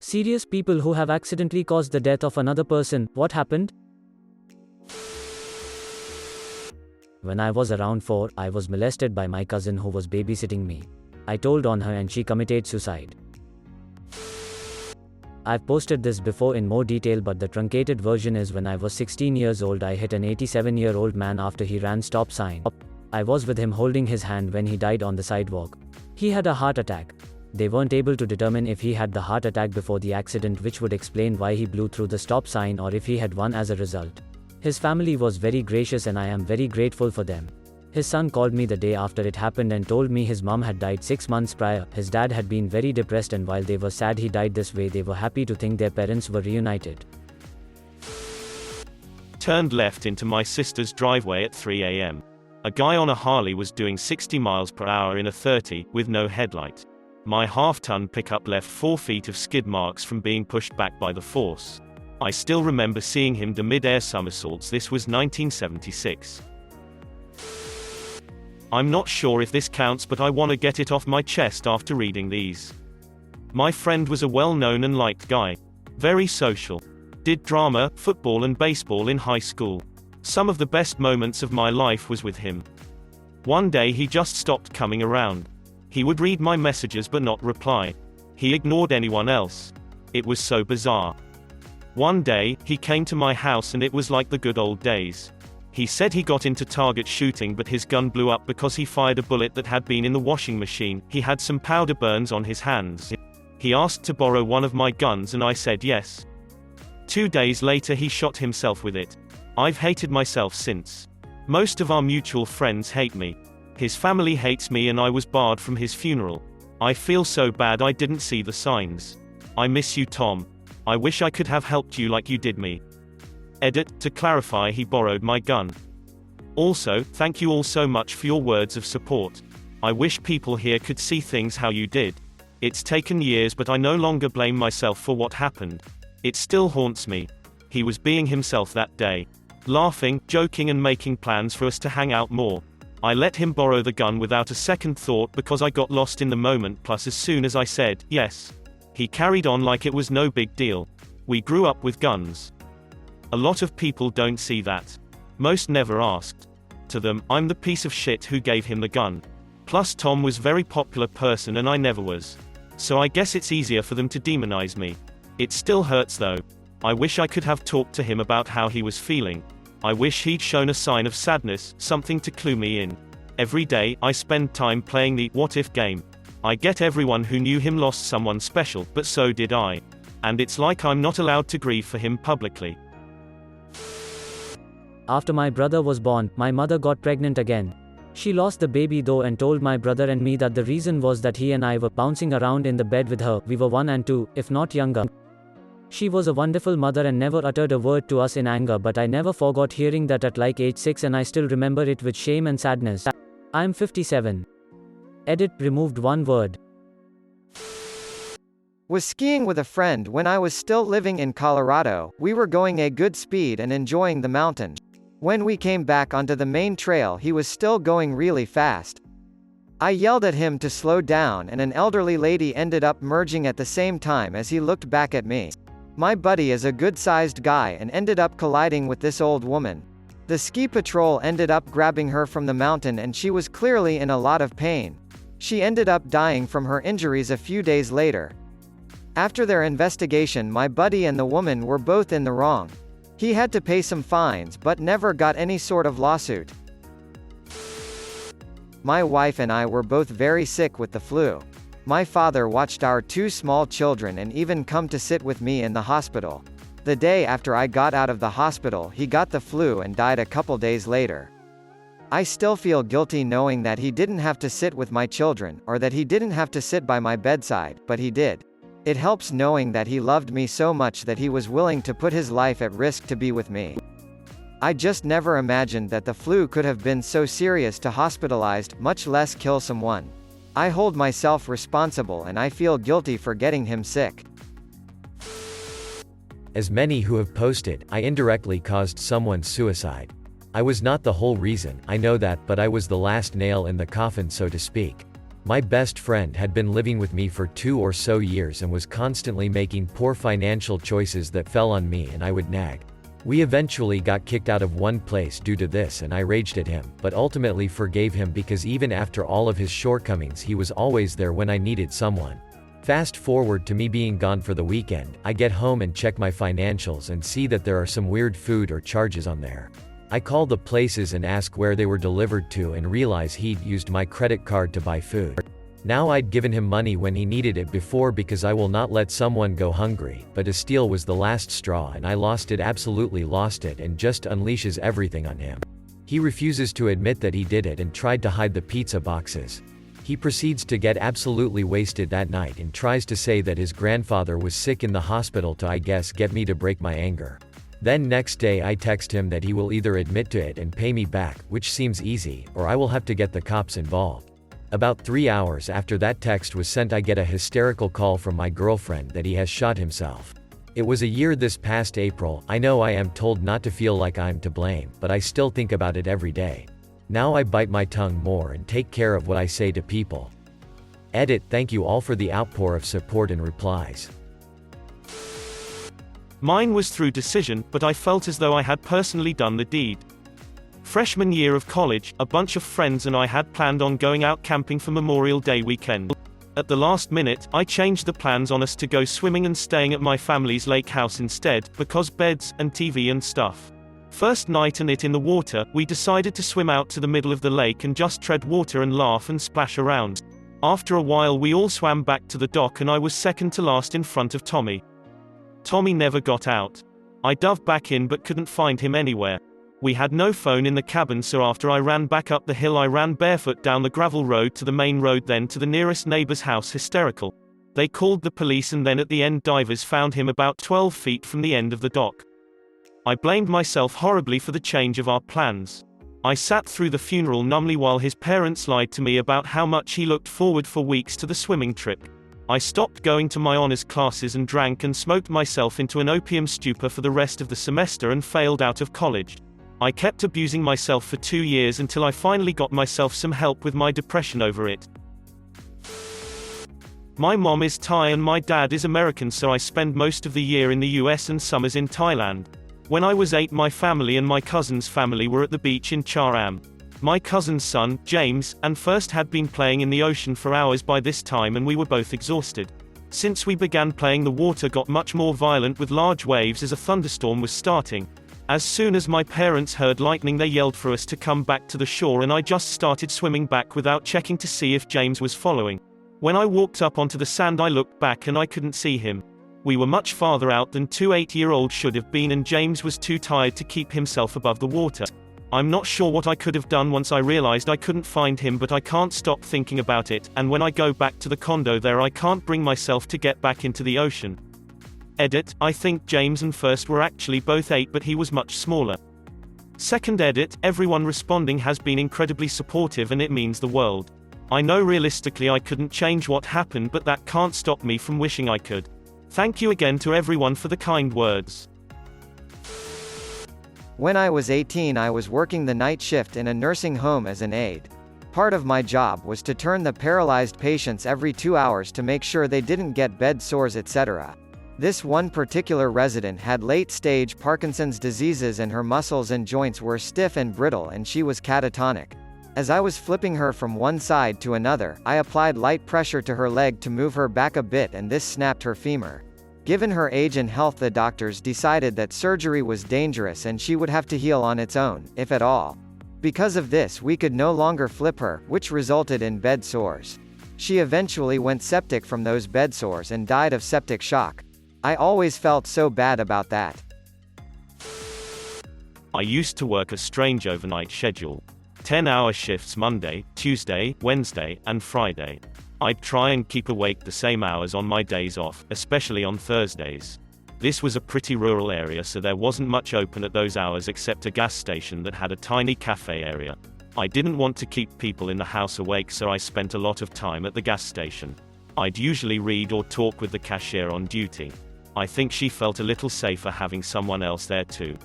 Serious people who have accidentally caused the death of another person. What happened? When I was around 4, I was molested by my cousin who was babysitting me. I told on her and she committed suicide. I've posted this before in more detail, but the truncated version is when I was 16 years old, I hit an 87-year-old man after he ran stop sign. I was with him holding his hand when he died on the sidewalk. He had a heart attack. They weren't able to determine if he had the heart attack before the accident, which would explain why he blew through the stop sign, or if he had one as a result. His family was very gracious and I am very grateful for them. His son called me the day after it happened and told me his mom had died 6 months prior. His dad had been very depressed, and while they were sad he died this way, they were happy to think their parents were reunited. Turned left into my sister's driveway at 3 a.m. A guy on a Harley was doing 60 miles per hour in a 30, with no headlight. My half-ton pickup left 4 feet of skid marks from being pushed back by the force. I still remember seeing him do mid-air somersaults. This was 1976. I'm not sure if this counts, but I want to get it off my chest after reading these. My friend was a well-known and liked guy. Very social. Did drama, football and baseball in high school. Some of the best moments of my life was with him. One day he just stopped coming around. He would read my messages but not reply. He ignored anyone else. It was so bizarre. One day, he came to my house and it was like the good old days. He said he got into target shooting but his gun blew up because he fired a bullet that had been in the washing machine. He had some powder burns on his hands. He asked to borrow one of my guns and I said yes. 2 days later he shot himself with it. I've hated myself since. Most of our mutual friends hate me. His family hates me and I was barred from his funeral. I feel so bad I didn't see the signs. I miss you, Tom. I wish I could have helped you like you did me. Edit, to clarify, he borrowed my gun. Also, thank you all so much for your words of support. I wish people here could see things how you did. It's taken years but I no longer blame myself for what happened. It still haunts me. He was being himself that day. Laughing, joking and making plans for us to hang out more. I let him borrow the gun without a second thought because I got lost in the moment, plus as soon as I said, yes, he carried on like it was no big deal. We grew up with guns. A lot of people don't see that. Most never asked. To them, I'm the piece of shit who gave him the gun. Plus Tom was very popular person and I never was. So I guess it's easier for them to demonize me. It still hurts though. I wish I could have talked to him about how he was feeling. I wish he'd shown a sign of sadness, something to clue me in. Every day, I spend time playing the what if game. I get everyone who knew him lost someone special, but so did I. And it's like I'm not allowed to grieve for him publicly. After my brother was born, my mother got pregnant again. She lost the baby though and told my brother and me that the reason was that he and I were bouncing around in the bed with her. We were 1 and 2, if not younger. She was a wonderful mother and never uttered a word to us in anger, but I never forgot hearing that at like age 6 and I still remember it with shame and sadness. I'm 57. Edit, removed 1 word. Was skiing with a friend when I was still living in Colorado. We were going a good speed and enjoying the mountain. When we came back onto the main trail, he was still going really fast. I yelled at him to slow down and an elderly lady ended up merging at the same time as he looked back at me. My buddy is a good-sized guy and ended up colliding with this old woman. The ski patrol ended up grabbing her from the mountain and she was clearly in a lot of pain. She ended up dying from her injuries a few days later. After their investigation, my buddy and the woman were both in the wrong. He had to pay some fines but never got any sort of lawsuit. My wife and I were both very sick with the flu. My father watched our 2 small children and even come to sit with me in the hospital. The day after I got out of the hospital, he got the flu and died a couple days later. I still feel guilty knowing that he didn't have to sit with my children, or that he didn't have to sit by my bedside, but he did. It helps knowing that he loved me so much that he was willing to put his life at risk to be with me. I just never imagined that the flu could have been so serious to hospitalized, much less kill someone. I hold myself responsible and I feel guilty for getting him sick. As many who have posted, I indirectly caused someone's suicide. I was not the whole reason, I know that, but I was the last nail in the coffin, so to speak. My best friend had been living with me for 2 or so years and was constantly making poor financial choices that fell on me, and I would nag. We eventually got kicked out of one place due to this, and I raged at him, but ultimately forgave him because even after all of his shortcomings he was always there when I needed someone. Fast forward to me being gone for the weekend. I get home and check my financials and see that there are some weird food or charges on there. I call the places and ask where they were delivered to and realize he'd used my credit card to buy food. Now I'd given him money when he needed it before because I will not let someone go hungry, but a steal was the last straw and I absolutely lost it, and just unleashes everything on him. He refuses to admit that he did it and tried to hide the pizza boxes. He proceeds to get absolutely wasted that night and tries to say that his grandfather was sick in the hospital to, I guess, get me to break my anger. Then next day I text him that he will either admit to it and pay me back, which seems easy, or I will have to get the cops involved. About 3 hours after that text was sent I get a hysterical call from my girlfriend that he has shot himself. It was a year this past April. I know I am told not to feel like I'm to blame, but I still think about it every day. Now I bite my tongue more and take care of what I say to people. Edit. Thank you all for the outpour of support and replies. Mine was through decision, but I felt as though I had personally done the deed. Freshman year of college, a bunch of friends and I had planned on going out camping for Memorial Day weekend. At the last minute, I changed the plans on us to go swimming and staying at my family's lake house instead, because beds, and TV and stuff. First night and it in the water, we decided to swim out to the middle of the lake and just tread water and laugh and splash around. After a while we all swam back to the dock and I was second to last in front of Tommy. Tommy never got out. I dove back in but couldn't find him anywhere. We had no phone in the cabin, so after I ran back up the hill I ran barefoot down the gravel road to the main road, then to the nearest neighbor's house hysterical. They called the police and then at the end divers found him about 12 feet from the end of the dock. I blamed myself horribly for the change of our plans. I sat through the funeral numbly while his parents lied to me about how much he looked forward for weeks to the swimming trip. I stopped going to my honors classes and drank and smoked myself into an opium stupor for the rest of the semester and failed out of college. I kept abusing myself for 2 years until I finally got myself some help with my depression over it. My mom is Thai and my dad is American, so I spend most of the year in the US and summers in Thailand. When I was 8, my family and my cousin's family were at the beach in Char Am. My cousin's son, James, and first had been playing in the ocean for hours by this time and we were both exhausted. Since we began playing, the water got much more violent with large waves as a thunderstorm was starting. As soon as my parents heard lightning they yelled for us to come back to the shore and I just started swimming back without checking to see if James was following. When I walked up onto the sand I looked back and I couldn't see him. We were much farther out than 2 8-year-olds should have been and James was too tired to keep himself above the water. I'm not sure what I could have done once I realized I couldn't find him, but I can't stop thinking about it, and when I go back to the condo there I can't bring myself to get back into the ocean. Edit. I think James and first were actually both 8 but he was much smaller. Second edit. Everyone responding has been incredibly supportive and it means the world. I know realistically I couldn't change what happened, but that can't stop me from wishing I could. Thank you again to everyone for the kind words. When I was 18 I was working the night shift in a nursing home as an aide. Part of my job was to turn the paralyzed patients every 2 hours to make sure they didn't get bed sores, etc. This one particular resident had late-stage Parkinson's diseases and her muscles and joints were stiff and brittle and she was catatonic. As I was flipping her from one side to another, I applied light pressure to her leg to move her back a bit and this snapped her femur. Given her age and health, the doctors decided that surgery was dangerous and she would have to heal on its own, if at all. Because of this we could no longer flip her, which resulted in bed sores. She eventually went septic from those bed sores and died of septic shock. I always felt so bad about that. I used to work a strange overnight schedule. 10-hour shifts Monday, Tuesday, Wednesday, and Friday. I'd try and keep awake the same hours on my days off, especially on Thursdays. This was a pretty rural area, so there wasn't much open at those hours except a gas station that had a tiny cafe area. I didn't want to keep people in the house awake, so I spent a lot of time at the gas station. I'd usually read or talk with the cashier on duty. I think she felt a little safer having someone else there too.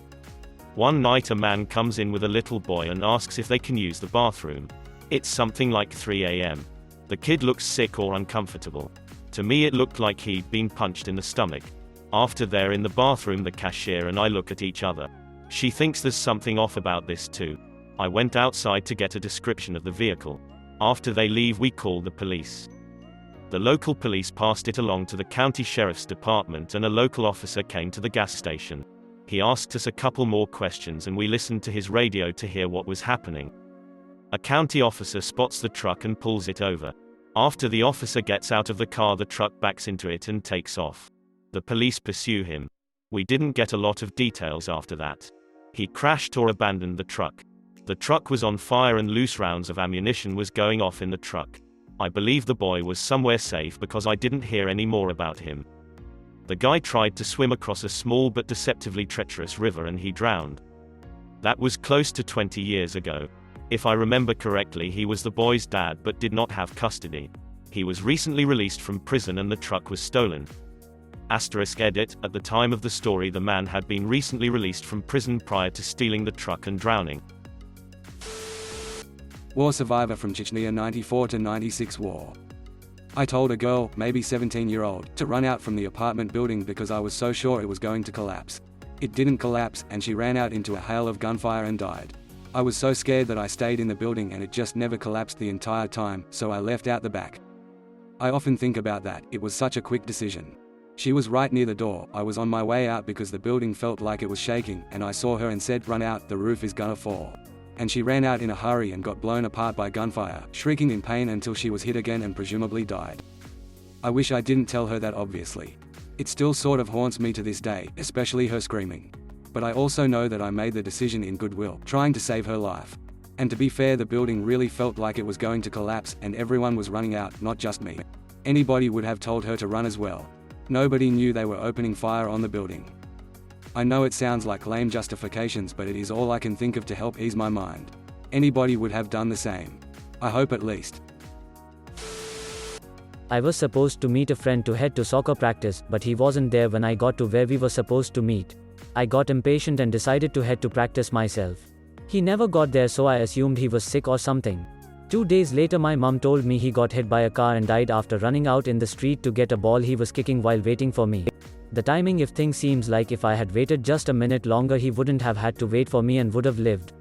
One night a man comes in with a little boy and asks if they can use the bathroom. It's something like 3 a.m. The kid looks sick or uncomfortable. To me it looked like he'd been punched in the stomach. After they're in the bathroom, the cashier and I look at each other. She thinks there's something off about this too. I went outside to get a description of the vehicle. After they leave, we call the police. The local police passed it along to the county sheriff's department and a local officer came to the gas station. He asked us a couple more questions and we listened to his radio to hear what was happening. A county officer spots the truck and pulls it over. After the officer gets out of the car, the truck backs into it and takes off. The police pursue him. We didn't get a lot of details after that. He crashed or abandoned the truck. The truck was on fire and loose rounds of ammunition was going off in the truck. I believe the boy was somewhere safe because I didn't hear any more about him. The guy tried to swim across a small but deceptively treacherous river and he drowned. That was close to 20 years ago. If I remember correctly, he was the boy's dad but did not have custody. He was recently released from prison and the truck was stolen. *Edit, at the time of the story, the man had been recently released from prison prior to stealing the truck and drowning. War survivor from Chechnya 94 to 96 war. I told a girl, maybe 17-year-old, to run out from the apartment building because I was so sure it was going to collapse. It didn't collapse, and she ran out into a hail of gunfire and died. I was so scared that I stayed in the building and it just never collapsed the entire time, so I left out the back. I often think about that, it was such a quick decision. She was right near the door. I was on my way out because the building felt like it was shaking, and I saw her and said, "Run out, the roof is gonna fall." And she ran out in a hurry and got blown apart by gunfire, shrieking in pain until she was hit again and presumably died. I wish I didn't tell her that, obviously. It still sort of haunts me to this day, especially her screaming. But I also know that I made the decision in goodwill, trying to save her life. And to be fair, the building really felt like it was going to collapse, and everyone was running out, not just me. Anybody would have told her to run as well. Nobody knew they were opening fire on the building. I know it sounds like lame justifications, but it is all I can think of to help ease my mind. Anybody would have done the same. I hope, at least. I was supposed to meet a friend to head to soccer practice, but he wasn't there when I got to where we were supposed to meet. I got impatient and decided to head to practice myself. He never got there, so I assumed he was sick or something. 2 days later, my mum told me he got hit by a car and died after running out in the street to get a ball he was kicking while waiting for me. The timing of things seems like if I had waited just a minute longer, he wouldn't have had to wait for me and would have lived.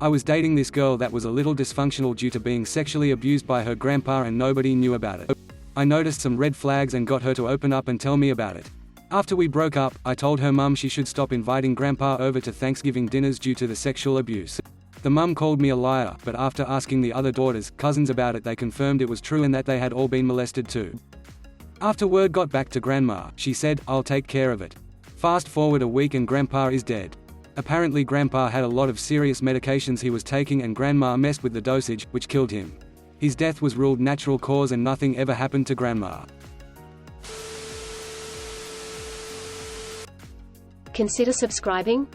I was dating this girl that was a little dysfunctional due to being sexually abused by her grandpa and nobody knew about it. I noticed some red flags and got her to open up and tell me about it. After we broke up, I told her mum she should stop inviting grandpa over to Thanksgiving dinners due to the sexual abuse. The mum called me a liar, but after asking the other daughters, cousins about it, they confirmed it was true and that they had all been molested too. After word got back to grandma, she said, "I'll take care of it." Fast forward a week and grandpa is dead. Apparently grandpa had a lot of serious medications he was taking and grandma messed with the dosage, which killed him. His death was ruled natural cause and nothing ever happened to grandma. Consider subscribing.